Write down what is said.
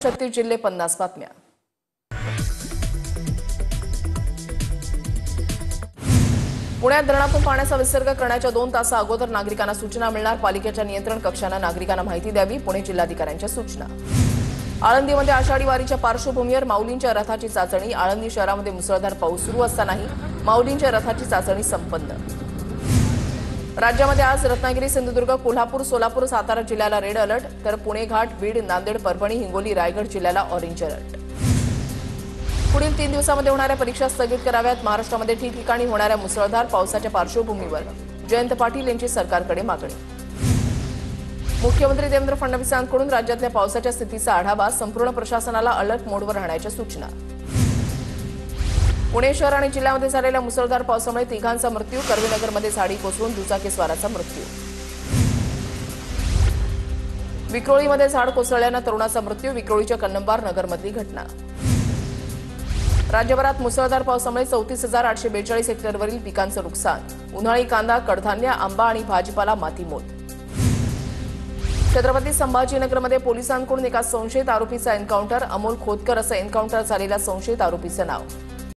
36 जिल्हे 50 बातम्या। पुण्यात धरणातून पाण्याचा विसर्ग करण्याच्या 2 तासा अगोदर नागरिकांना सूचना मिळणार। पालिकेच्या नियंत्रण कक्षाने नागरिकांना माहिती द्यावी, पुणे जिल्हाधिकाऱ्यांच्या सूचना। आळंदीमध्ये आषाढी वारीच्या पार्श्वभूमीवर माऊलींच्या रथाची चाचणी। आळंदी शहरामध्ये मुसळधार पाऊस सुरू असतानाही माऊलींच्या रथाची चाचणी संपन्न। राज्यामध्ये आज रत्नागिरी, सिंधुदुर्ग, कोल्हापूर, सोलापूर, सातारा जिल्ह्याला रेड अलर्ट, तर पुणे, घाट, बीड, नांदेड, परभणी, हिंगोली, रायगड जिल्ह्याला ऑरेंज अलर्ट। पुढील 3 दिवसांमध्ये होणाऱ्या परीक्षा स्थगित कराव्यात। महाराष्ट्रामध्ये ठिकठिकाणी होणाऱ्या मुसळधार पावसाच्या पार्श्वभूमीवर जयंत पाटील यांची सरकारकडे मागणी। मुख्यमंत्री देवेंद्र फडणवीसांकडून राज्यातल्या पावसाच्या स्थितीचा आढावा। संपूर्ण प्रशासनाला अलर्ट मोडवर राहण्याच्या सूचना। पुणे शहर आणि जिल्ह्यामध्ये झालेल्या मुसळधार पावसामुळे 3घांचा मृत्यू। कर्वेनगरमध्ये झाडी कोसळून दुचाकीस्वाराचा मृत्यू। विक्रोळीमध्ये झाड कोसळल्यानं तरुणाचा मृत्यू। विक्रोळीच्या कन्नंबार नगरमधली घटना। राज्यभरात मुसळधार पावसामुळे 34,842 हेक्टरवरील पिकांचं नुकसान। उन्हाळी कांदा, कडधान्य, आंबा आणि भाजीपाला मातीमोल। छत्रपती संभाजीनगरमध्ये पोलिसांकडून एका संशयित आरोपीचा एन्काउंटर। अमोल खोतकर असं एन्काउंटर झालेल्या संशयित आरोपीचं नाव।